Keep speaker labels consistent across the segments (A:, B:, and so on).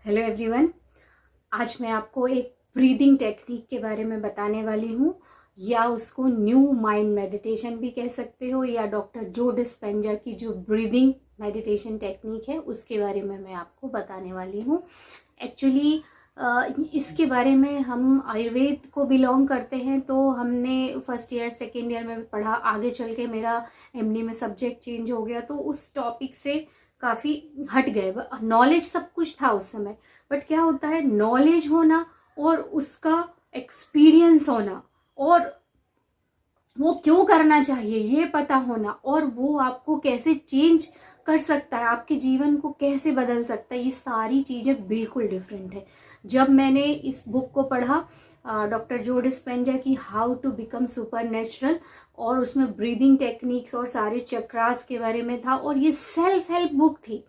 A: Hello everyone. आज मैं आपको एक ब्रीदिंग टेक्निक के बारे में बताने वाली हूँ, या उसको न्यू माइंड मेडिटेशन भी कह सकते हो, या डॉक्टर जो डिस्पेंजा की जो ब्रीदिंग मेडिटेशन टेक्निक है उसके बारे में मैं आपको बताने वाली हूँ। एक्चुअली इसके बारे में हम आयुर्वेद को बिलोंग करते हैं, तो हमने फर्स्ट ईयर सेकेंड ईयर में पढ़ा। आगे चल के मेरा एमडी में सब्जेक्ट चेंज हो गया, तो उस टॉपिक से काफ़ी हट गए। नॉलेज सब कुछ था उस समय, बट क्या होता है, नॉलेज होना और उसका एक्सपीरियंस होना और वो क्यों करना चाहिए ये पता होना, और वो आपको कैसे चेंज कर सकता है, आपके जीवन को कैसे बदल सकता है, ये सारी चीज़ें बिल्कुल डिफरेंट है। जब मैंने इस बुक को पढ़ा, डॉक्टर जो डिस्पेंजा की how to become supernatural, और उसमें ब्रीदिंग टेक्निक्स और सारे चक्रास के बारे में था, और ये सेल्फ हेल्प बुक थी।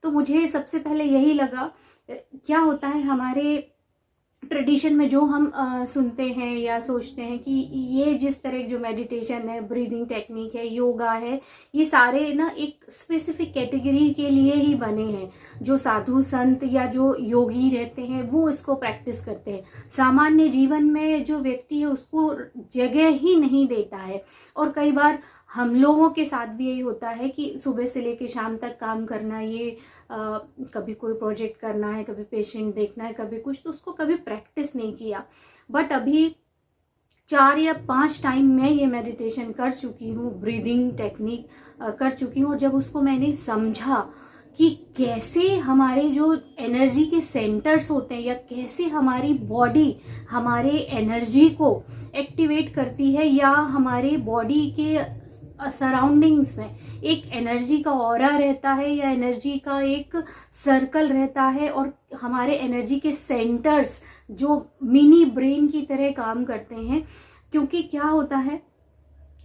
A: तो मुझे सबसे पहले यही लगा, क्या होता है हमारे ट्रेडिशन में जो हम सुनते हैं या सोचते हैं कि ये जिस तरह जो मेडिटेशन है, ब्रीदिंग टेक्निक है, योगा है, ये सारे ना एक स्पेसिफिक कैटेगरी के लिए ही बने हैं। जो साधु संत या जो योगी रहते हैं वो इसको प्रैक्टिस करते हैं। सामान्य जीवन में जो व्यक्ति है उसको जगह ही नहीं देता है। और कई बार हम लोगों के साथ भी यही होता है कि सुबह से लेकर शाम तक काम करना, ये कभी कोई प्रोजेक्ट करना है, कभी पेशेंट देखना है, कभी कुछ, तो उसको कभी प्रैक्टिस नहीं किया। बट अभी 4 या 5 टाइम मैं ये मेडिटेशन कर चुकी हूँ, ब्रीदिंग टेक्निक कर चुकी हूँ। और जब उसको मैंने समझा कि कैसे हमारे जो एनर्जी के सेंटर्स होते हैं, या कैसे हमारी बॉडी हमारे एनर्जी को एक्टिवेट करती है, या हमारे बॉडी के सराउंडिंग्स में एक एनर्जी का ऑरा रहता है, या एनर्जी का एक सर्कल रहता है, और हमारे एनर्जी के सेंटर्स जो मिनी ब्रेन की तरह काम करते हैं। क्योंकि क्या होता है,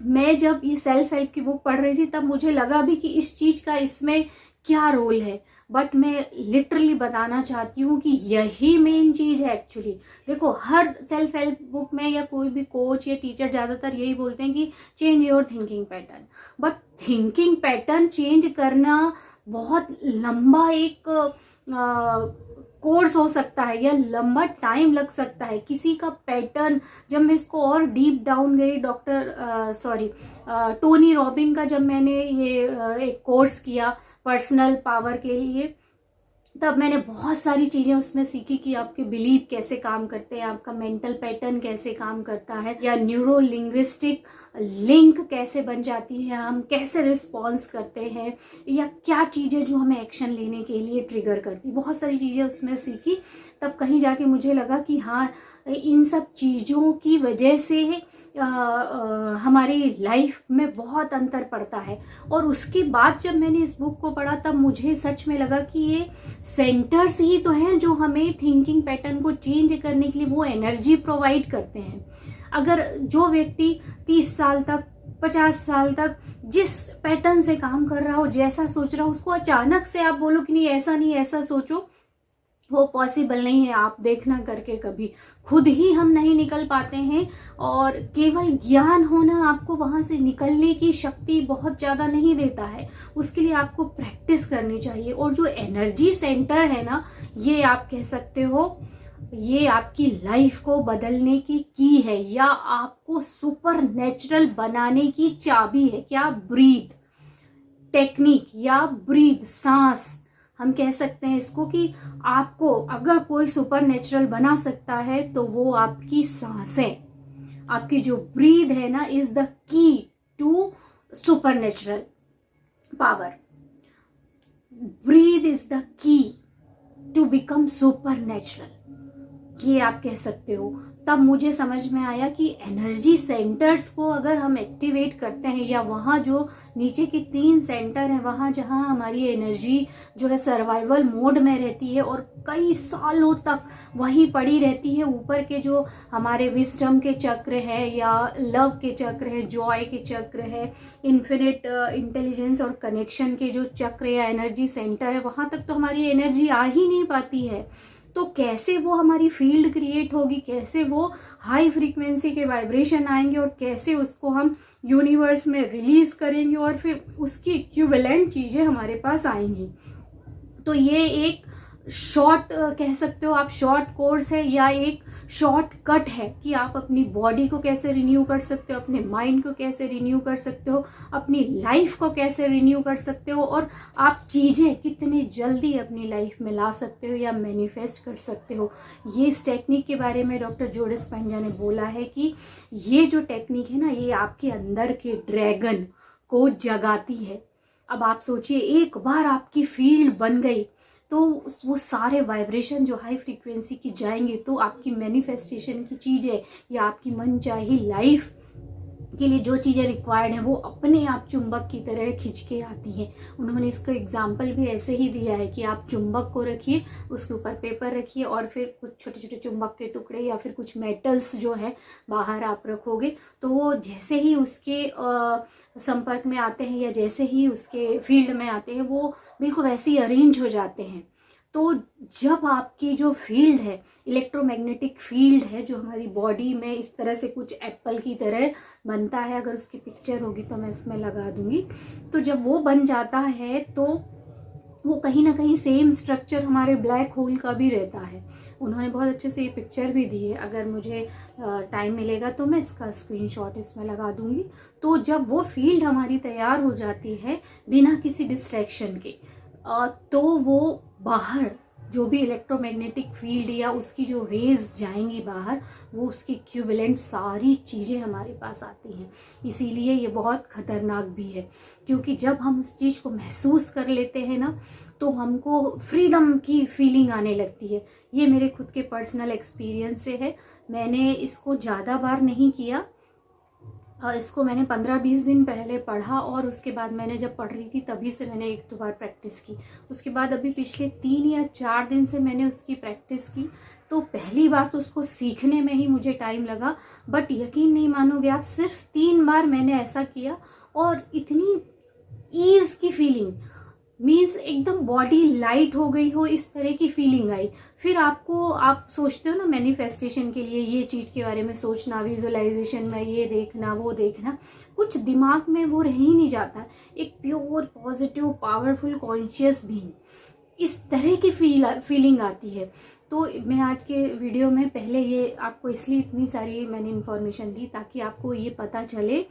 A: मैं जब ये सेल्फ हेल्प की बुक पढ़ रही थी तब मुझे लगा भी कि इस चीज का इसमें क्या रोल है, बट मैं लिटरली बताना चाहती हूँ कि यही मेन चीज है एक्चुअली। देखो, हर सेल्फ हेल्प बुक में या कोई भी कोच या टीचर ज्यादातर यही बोलते हैं कि change your thinking pattern, but thinking pattern change करना बहुत लंबा एक कोर्स हो सकता है, या लंबा टाइम लग सकता है। किसी का पैटर्न, जब मैं इसको और डीप डाउन गई, टोनी रॉबिन का जब मैंने ये एक कोर्स किया पर्सनल पावर के लिए, तब मैंने बहुत सारी चीजें उसमें सीखी कि आपके बिलीव कैसे काम करते हैं, आपका मेंटल पैटर्न कैसे काम करता है, या न्यूरो लिंग्विस्टिक लिंक कैसे बन जाती है, हम कैसे रिस्पॉन्स करते हैं, या क्या चीजें जो हमें एक्शन लेने के लिए ट्रिगर करती। बहुत सारी चीजें उसमें सीखी। तब कहीं जाके मुझे लगा कि हाँ, इन सब चीजों की वजह से हमारी लाइफ में बहुत अंतर पड़ता है। और उसके बाद जब मैंने इस बुक को पढ़ा तब मुझे सच में लगा कि ये सेंटर्स ही तो हैं जो हमें थिंकिंग पैटर्न को चेंज करने के लिए वो एनर्जी प्रोवाइड करते हैं। अगर जो व्यक्ति 30 साल तक 50 साल तक जिस पैटर्न से काम कर रहा हो, जैसा सोच रहा हो, उसको अचानक से आप बोलो कि नहीं ऐसा नहीं ऐसा सोचो, वो पॉसिबल नहीं है। आप देखना करके कभी खुद ही हम नहीं निकल पाते हैं, और केवल ज्ञान होना आपको वहां से निकलने की शक्ति बहुत ज्यादा नहीं देता है। उसके लिए आपको प्रैक्टिस करनी चाहिए। और जो एनर्जी सेंटर है ना, ये आप कह सकते हो ये आपकी लाइफ को बदलने की है, या आपको सुपर नेचुरल बनाने की चाबी है। क्या? ब्रीथ टेक्निक या ब्रीथ सांस, हम कह सकते हैं इसको कि आपको अगर कोई सुपर नेचुरल बना सकता है तो वो आपकी सांसें, आपकी जो ब्रीथ है ना, is the key to supernatural power. Breath is the key to become supernatural, ये आप कह सकते हो। तब मुझे समझ में आया कि एनर्जी सेंटर्स को अगर हम एक्टिवेट करते हैं, या वहाँ जो नीचे के 3 सेंटर हैं, वहाँ जहाँ हमारी एनर्जी जो है सर्वाइवल मोड में रहती है और कई सालों तक वहीं पड़ी रहती है। ऊपर के जो हमारे विजडम के चक्र है, या लव के चक्र है, जॉय के चक्र है, इन्फिनिट इंटेलिजेंस और कनेक्शन के जो चक्र या एनर्जी सेंटर है, वहाँ तक तो हमारी एनर्जी आ ही नहीं पाती है। तो कैसे वो हमारी फील्ड क्रिएट होगी, कैसे वो हाई फ्रीक्वेंसी के वाइब्रेशन आएंगे, और कैसे उसको हम यूनिवर्स में रिलीज करेंगे, और फिर उसकी इक्विवेलेंट चीजें हमारे पास आएंगी। तो ये एक शॉर्ट कह सकते हो आप, शॉर्ट कोर्स है या एक शॉर्ट कट है कि आप अपनी बॉडी को कैसे रिन्यू कर सकते हो, अपने माइंड को कैसे रिन्यू कर सकते हो, अपनी लाइफ को कैसे रिन्यू कर सकते हो, और आप चीज़ें कितनी जल्दी अपनी लाइफ में ला सकते हो या मैनिफेस्ट कर सकते हो। ये इस टेक्निक के बारे में डॉक्टर जो डिस्पेंजा ने बोला है कि ये जो टेक्निक है ना, ये आपके अंदर के ड्रैगन को जगाती है। अब आप सोचिए, एक बार आपकी फील्ड बन गई तो वो सारे वाइब्रेशन जो हाई फ्रीक्वेंसी की जाएंगे, तो आपकी मैनिफेस्टेशन की चीज़ें या आपकी मनचाही लाइफ के लिए जो चीज़ें रिक्वायर्ड हैं वो अपने आप चुंबक की तरह खिंच के आती हैं। उन्होंने इसका एग्जाम्पल भी ऐसे ही दिया है कि आप चुंबक को रखिए, उसके ऊपर पेपर रखिए और फिर कुछ छोटे छोटे चुंबक के टुकड़े या फिर कुछ मेटल्स जो है बाहर आप रखोगे, तो वो जैसे ही उसके संपर्क में आते हैं या जैसे ही उसके फील्ड में आते हैं वो बिल्कुल वैसे ही अरेंज हो जाते हैं। तो जब आपकी जो फील्ड है, इलेक्ट्रोमैग्नेटिक फील्ड है, जो हमारी बॉडी में इस तरह से कुछ एप्पल की तरह बनता है, अगर उसकी पिक्चर होगी तो मैं इसमें लगा दूंगी, तो जब वो बन जाता है तो वो कहीं ना कहीं सेम स्ट्रक्चर हमारे ब्लैक होल का भी रहता है। उन्होंने बहुत अच्छे से ये पिक्चर भी दी है, अगर मुझे टाइम मिलेगा तो मैं इसका स्क्रीनशॉट इसमें लगा दूंगी। तो जब वो फील्ड हमारी तैयार हो जाती है बिना किसी डिस्ट्रैक्शन के, तो वो बाहर जो भी इलेक्ट्रोमैग्नेटिक फील्ड या उसकी जो रेज जाएंगी बाहर, वो उसकी इक्विवेलेंट सारी चीज़ें हमारे पास आती हैं। इसीलिए ये बहुत खतरनाक भी है, क्योंकि जब हम उस चीज़ को महसूस कर लेते हैं ना, तो हमको फ्रीडम की फीलिंग आने लगती है। ये मेरे खुद के पर्सनल एक्सपीरियंस से है। मैंने इसको ज़्यादा बार नहीं किया, इसको मैंने 15-20 दिन पहले पढ़ा और उसके बाद मैंने जब पढ़ रही थी तभी से मैंने 1-2 बार प्रैक्टिस की। उसके बाद अभी पिछले 3 या 4 दिन से मैंने उसकी प्रैक्टिस की। तो पहली बार तो उसको सीखने में ही मुझे टाइम लगा, बट यकीन नहीं मानोगे आप, सिर्फ 3 बार मैंने ऐसा किया और इतनी ईज की फीलिंग, मीन्स एकदम बॉडी लाइट हो गई हो, इस तरह की फीलिंग आई। फिर आपको, आप सोचते हो ना मैनिफेस्टेशन के लिए ये चीज के बारे में सोचना, विजुअलाइजेशन में ये देखना वो देखना, कुछ दिमाग में वो रह ही नहीं जाता। एक pure positive powerful conscious being, इस तरह की फीलिंग आती है। तो मैं आज के वीडियो में पहले ये आपको इसलिए इतनी सारी मैंने इंफॉर्मेशन दी ताकि आपको ये पता चले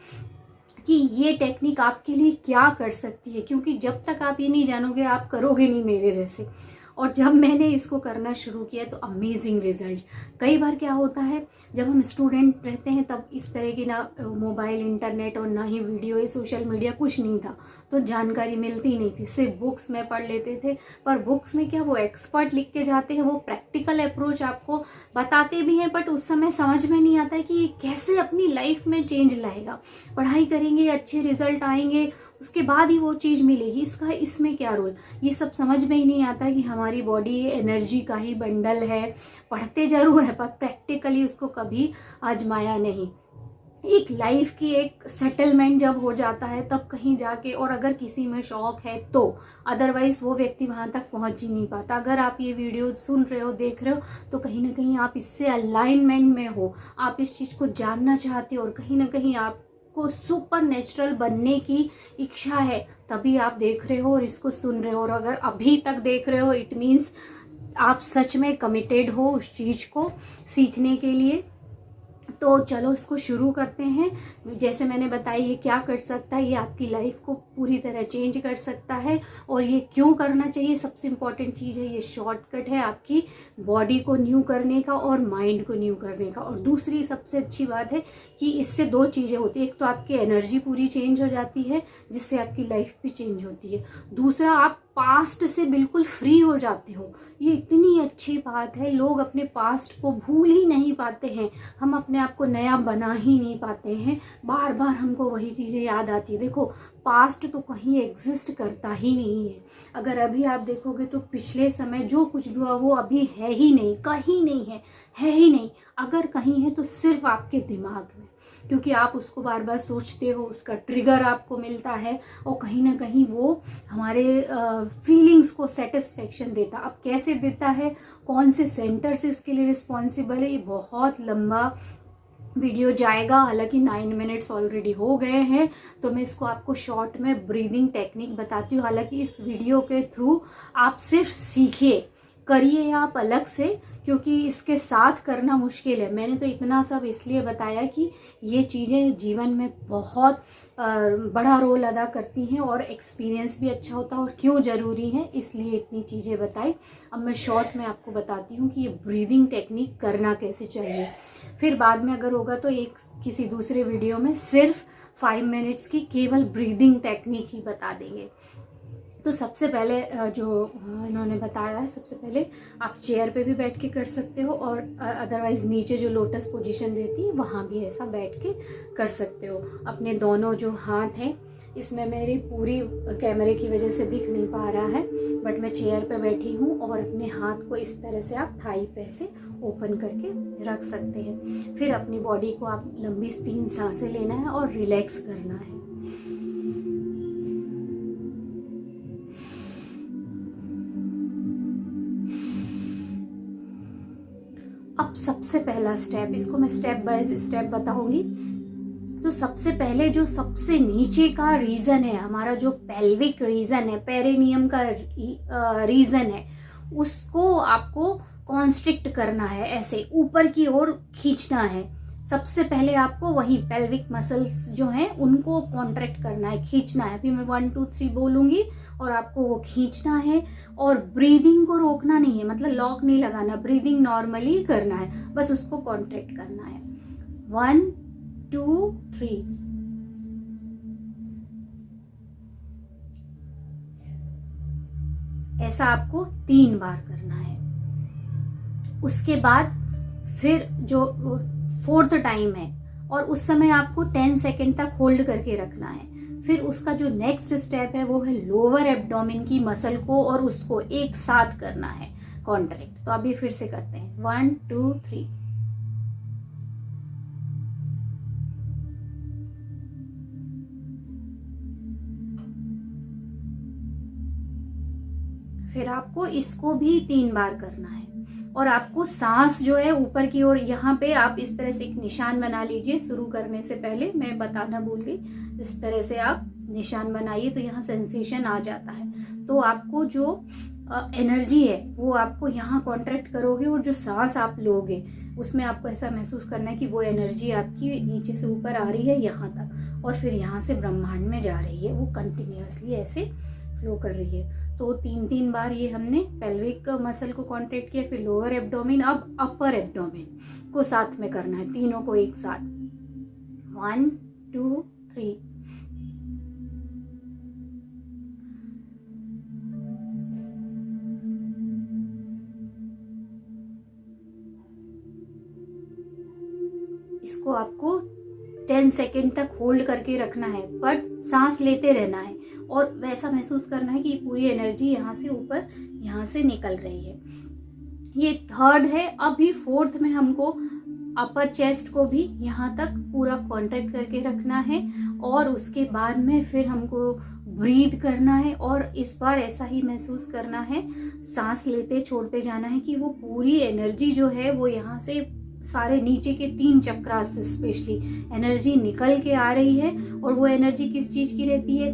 A: कि ये टेक्निक आपके लिए क्या कर सकती है, क्योंकि जब तक आप ये नहीं जानोगे आप करोगे नहीं मेरे जैसे। और जब मैंने इसको करना शुरू किया तो अमेजिंग रिजल्ट। कई बार क्या होता है, जब हम स्टूडेंट रहते हैं तब इस तरह की ना मोबाइल, इंटरनेट और ना ही वीडियो या सोशल मीडिया कुछ नहीं था, तो जानकारी मिलती नहीं थी, सिर्फ बुक्स में पढ़ लेते थे। पर बुक्स में क्या, वो एक्सपर्ट लिख के जाते हैं, वो प्रैक्टिकल अप्रोच आपको बताते भी हैं, बट उस समय समझ में नहीं आता है कि कैसे अपनी लाइफ में चेंज लाएगा। पढ़ाई करेंगे, अच्छे रिजल्ट आएंगे, उसके बाद ही वो चीज़ मिलेगी, इसमें क्या रोल, ये सब समझ में ही नहीं आता कि हमारी बॉडी एनर्जी का ही बंडल है। पढ़ते जरूर है पर प्रैक्टिकली उसको कभी आजमाया नहीं। एक लाइफ की एक सेटलमेंट जब हो जाता है तब कहीं जाके, और अगर किसी में शौक है तो, अदरवाइज वो व्यक्ति वहां तक पहुंच ही नहीं पाता। अगर आप ये वीडियो सुन रहे हो, देख रहे हो, तो कहीं ना कहीं आप इससे अलाइनमेंट में हो, आप इस चीज को जानना चाहते हो और कहीं ना कहीं आपको सुपर नेचुरल बनने की इच्छा है, तभी आप देख रहे हो और इसको सुन रहे हो। और अगर अभी तक देख रहे हो, इट मीन्स आप सच में कमिटेड हो उस चीज को सीखने के लिए। तो चलो इसको शुरू करते हैं। जैसे मैंने बताया ये क्या कर सकता है, ये आपकी लाइफ को पूरी तरह चेंज कर सकता है। और ये क्यों करना चाहिए, सबसे इम्पॉर्टेंट चीज़ है, ये शॉर्टकट है आपकी बॉडी को न्यू करने का और माइंड को न्यू करने का। और दूसरी सबसे अच्छी बात है कि इससे 2 चीज़ें होती है, एक तो आपकी एनर्जी पूरी चेंज हो जाती है जिससे आपकी लाइफ भी चेंज होती है, दूसरा आप पास्ट से बिल्कुल फ्री हो जाते हो। ये इतनी अच्छी बात है, लोग अपने पास्ट को भूल ही नहीं पाते हैं, हम अपने आप को नया बना ही नहीं पाते हैं, बार बार हमको वही चीज़ें याद आती है। देखो, पास्ट तो कहीं एग्जिस्ट करता ही नहीं है। अगर अभी आप देखोगे तो पिछले समय जो कुछ भी हुआ वो अभी है ही नहीं, कहीं नहीं है ही नहीं। अगर कहीं है तो सिर्फ आपके दिमाग में, क्योंकि आप उसको बार बार सोचते हो, उसका ट्रिगर आपको मिलता है और कहीं ना कहीं वो हमारे फीलिंग्स को सेटिस्फेक्शन देता। अब कैसे देता है, कौन से सेंटर से इसके लिए रिस्पॉन्सिबल है, ये बहुत लंबा वीडियो जाएगा। हालांकि 9 मिनट्स ऑलरेडी हो गए हैं, तो मैं इसको आपको शॉर्ट में ब्रीदिंग टेक्निक बताती हूँ। हालांकि इस वीडियो के थ्रू आप सिर्फ सीखिए, करिए आप अलग से, क्योंकि इसके साथ करना मुश्किल है। मैंने तो इतना सब इसलिए बताया कि ये चीज़ें जीवन में बहुत बड़ा रोल अदा करती हैं और एक्सपीरियंस भी अच्छा होता है और क्यों ज़रूरी है, इसलिए इतनी चीज़ें बताई। अब मैं शॉर्ट में आपको बताती हूँ कि ये ब्रीदिंग टेक्निक करना कैसे चाहिए। फिर बाद में अगर होगा तो एक किसी दूसरे वीडियो में सिर्फ 5 मिनट्स की केवल ब्रीदिंग टेक्निक ही बता देंगे। तो सबसे पहले जो इन्होंने बताया है, सबसे पहले आप चेयर पे भी बैठ के कर सकते हो और अदरवाइज नीचे जो लोटस पोजीशन रहती है वहाँ भी ऐसा बैठ के कर सकते हो। अपने दोनों जो हाथ हैं, इसमें मेरी पूरी कैमरे की वजह से दिख नहीं पा रहा है, बट मैं चेयर पे बैठी हूँ और अपने हाथ को इस तरह से आप थाई पे से ओपन करके रख सकते हैं। फिर अपनी बॉडी को आप लंबी 3 सांसें लेना है और रिलैक्स करना है। अब सबसे पहला स्टेप, इसको मैं स्टेप बाय स्टेप बताऊंगी। तो सबसे पहले जो सबसे नीचे का रीजन है, हमारा जो पेल्विक रीजन है, पेरिनियम का रीजन है, उसको आपको कॉन्स्ट्रिक्ट करना है, ऐसे ऊपर की ओर खींचना है। सबसे पहले आपको वही पेल्विक मसल्स जो हैं उनको कॉन्ट्रैक्ट करना है, खींचना है। अभी मैं 1 2 3 बोलूंगी और आपको वो खींचना है और ब्रीदिंग को रोकना नहीं है, मतलब लॉक नहीं लगाना, ब्रीदिंग नॉर्मली करना है, बस उसको कॉन्ट्रैक्ट करना है। 1 2 3। ऐसा आपको 3 बार करना है। उसके बाद फिर जो 4th टाइम है और उस समय आपको 10 सेकेंड तक होल्ड करके रखना है। फिर उसका जो नेक्स्ट स्टेप है वो है लोअर एब्डोमेन की मसल को और उसको एक साथ करना है कॉन्ट्रैक्ट। तो अभी फिर से करते हैं 1 2 3। फिर आपको इसको भी 3 बार करना है और आपको सांस जो है ऊपर की ओर, यहाँ पे आप इस तरह से एक निशान बना लीजिए। शुरू करने से पहले मैं बताना भूल गई, इस तरह से आप निशान बनाइए तो यहाँ सेंसेशन आ जाता है। तो आपको जो एनर्जी है वो आपको यहाँ कॉन्ट्रैक्ट करोगे और जो सांस आप लोगे उसमें आपको ऐसा महसूस करना है कि वो एनर्जी आपकी नीचे से ऊपर आ रही है यहाँ तक और फिर यहाँ से ब्रह्मांड में जा रही है, वो कंटिन्यूअसली ऐसे फ्लो कर रही है। तो 3 बार ये हमने पेल्विक मसल को कॉन्ट्रैक्ट किया, फिर लोअर एब्डोमेन, अब अपर एब्डोमेन को साथ में करना है, तीनों को एक साथ। 1 2 3। इसको आपको 10 सेकेंड तक होल्ड करके रखना है, बट सांस लेते रहना है और वैसा महसूस करना है कि पूरी एनर्जी यहाँ से ऊपर यहाँ से निकल रही है। ये 3rd है। अभी 4th में हमको अपर चेस्ट को भी यहाँ तक पूरा कॉन्ट्रैक्ट करके रखना है और उसके बाद में फिर हमको ब्रीथ करना है और इस बार ऐसा ही महसूस करना है, सांस लेते छोड़ते जाना है कि वो पूरी एनर्जी जो है वो यहाँ से सारे नीचे के 3 चक्रास से स्पेशली एनर्जी निकल के आ रही है। और वो एनर्जी किस चीज की रहती है,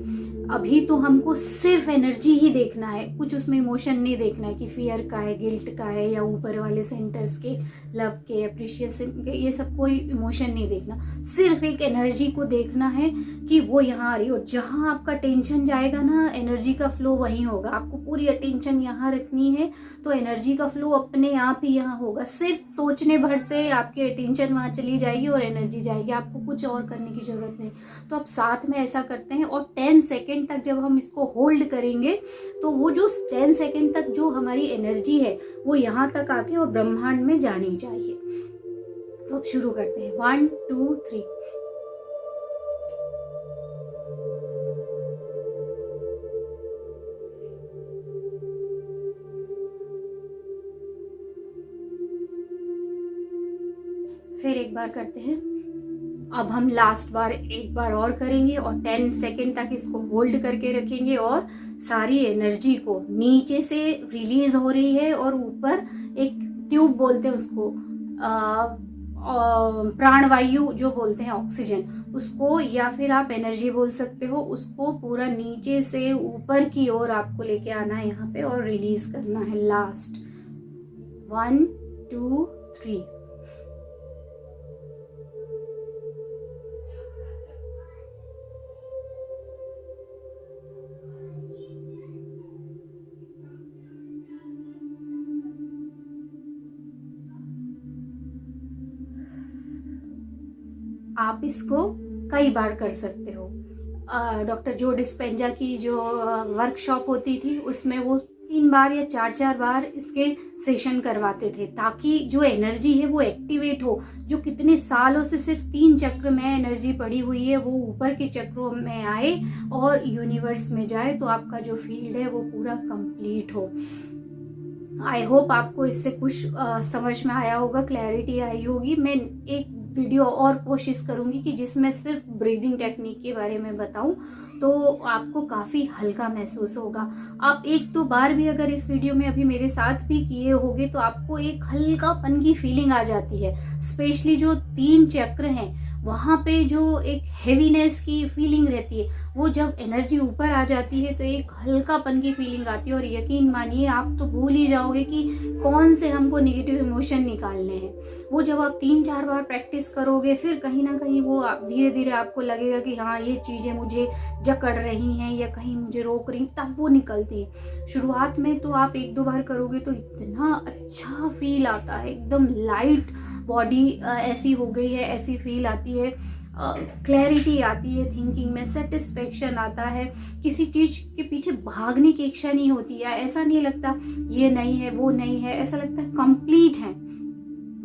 A: अभी तो हमको सिर्फ एनर्जी ही देखना है, कुछ उसमें इमोशन नहीं देखना है कि फियर का है, गिल्ट का है या ऊपर वाले सेंटर्स के, लव के, अप्रिशिएशन के, ये सब कोई इमोशन नहीं देखना, सिर्फ एक एनर्जी को देखना है कि वो यहाँ आ रही है। और जहाँ आपका टेंशन जाएगा ना, एनर्जी का फ्लो वहीं होगा। आपको पूरी अटेंशन यहाँ रखनी है तो एनर्जी का फ्लो अपने आप ही यहाँ होगा। सिर्फ सोचने भर से आपकी अटेंशन वहाँ चली जाएगी और एनर्जी जाएगी, आपको कुछ और करने की जरूरत नहीं। तो आप साथ में ऐसा करते हैं और 10 सेकेंड तक जब हम इसको होल्ड करेंगे तो वो जो 10 सेकेंड तक जो हमारी एनर्जी है वो यहाँ तक आके और ब्रह्मांड में जानी चाहिए। तो अब शुरू करते हैं 1 2 3। फिर एक बार करते हैं। अब हम लास्ट बार एक बार और करेंगे और 10 सेकेंड तक इसको होल्ड करके रखेंगे और सारी एनर्जी को नीचे से रिलीज हो रही है और ऊपर एक ट्यूब बोलते हैं उसको, प्राणवायु जो बोलते हैं, ऑक्सीजन, उसको या फिर आप एनर्जी बोल सकते हो, उसको पूरा नीचे से ऊपर की ओर आपको लेके आना है यहाँ पे और रिलीज करना है लास्ट 1 2 3। आप इसको कई बार कर सकते हो। डॉक्टर जो डिस्पेंजा की जो वर्कशॉप होती थी उसमें वो 3 बार या 4 बार इसके सेशन करवाते थे, ताकि जो एनर्जी है वो एक्टिवेट हो। जो कितने सालों से सिर्फ 3 चक्र में एनर्जी पड़ी हुई है वो ऊपर के चक्रों में आए और यूनिवर्स में जाए, तो आपका जो फील्ड है वो पूरा कंप्लीट हो। आई होप आपको इससे कुछ समझ में आया होगा, क्लैरिटी आई होगी। मैं एक वीडियो और कोशिश करूंगी कि जिसमें सिर्फ ब्रीदिंग टेक्निक के बारे में बताऊं, तो आपको काफी हल्का महसूस होगा। आप 1-2 बार भी अगर इस वीडियो में अभी मेरे साथ भी किए होगे तो आपको एक हल्कापन की फीलिंग आ जाती है। स्पेशली जो 3 चक्र हैं वहां पे जो एक हेवीनेस की फीलिंग रहती है, वो जब एनर्जी ऊपर आ जाती है तो एक हल्कापन की फीलिंग आती है। और यकीन मानिए आप तो भूल ही जाओगे कि कौन से हमको नेगेटिव इमोशन निकालने हैं। वो जब आप 3-4 बार प्रैक्टिस करोगे फिर कहीं ना कहीं वो धीरे धीरे आपको लगेगा कि हाँ ये चीजें मुझे जकड़ रही हैं या कहीं मुझे रोक रही, तब वो निकलती है। शुरुआत में तो आप 1-2 बार करोगे तो इतना अच्छा फील आता है, एकदम लाइट बॉडी ऐसी हो गई है, ऐसी फील आती है, क्लैरिटी आती है थिंकिंग में, सेटिस्फेक्शन आता है। किसी चीज के पीछे भागने की इच्छा नहीं होती है, ऐसा नहीं लगता ये नहीं है वो नहीं है, ऐसा लगता है कंप्लीट है।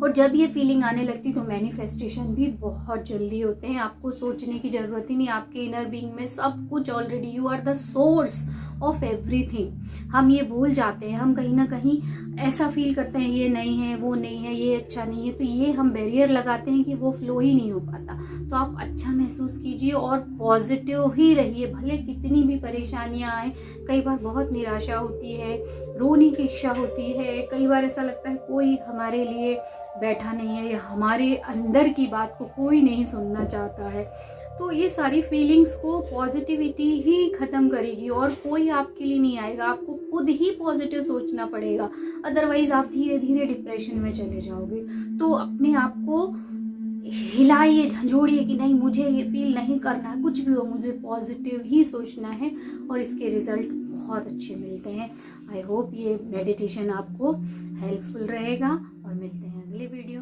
A: और जब ये फीलिंग आने लगती तो मैनिफेस्टेशन भी बहुत जल्दी होते हैं। आपको सोचने की जरूरत ही नहीं, आपके इनर बीइंग में सब कुछ already, you are the source of everything. हम ये भूल जाते हैं, हम कहीं ना कहीं ऐसा फील करते हैं ये नहीं है वो नहीं है ये अच्छा नहीं है, तो ये हम बैरियर लगाते हैं कि वो फ्लो ही नहीं हो पाता। तो आप अच्छा महसूस कीजिए और पॉजिटिव ही रहिए, भले कितनी भी परेशानियां आए। कई बार बहुत निराशा होती है, रोने की इच्छा होती है, कई बार ऐसा लगता है कोई हमारे लिए बैठा नहीं है या हमारे अंदर की बात को कोई नहीं सुनना चाहता है। तो ये सारी फीलिंग्स को पॉजिटिविटी ही खत्म करेगी और कोई आपके लिए नहीं आएगा। आपको खुद ही पॉजिटिव सोचना पड़ेगा, अदरवाइज आप धीरे धीरे डिप्रेशन में चले जाओगे। तो अपने आप को हिलाइए, झंझोड़िए कि नहीं मुझे ये फील नहीं करना है, कुछ भी हो मुझे पॉजिटिव ही सोचना है, और इसके रिजल्ट बहुत अच्छे मिलते हैं। आई होप ये मेडिटेशन आपको हेल्पफुल रहेगा और मिलते हैं अगले वीडियो।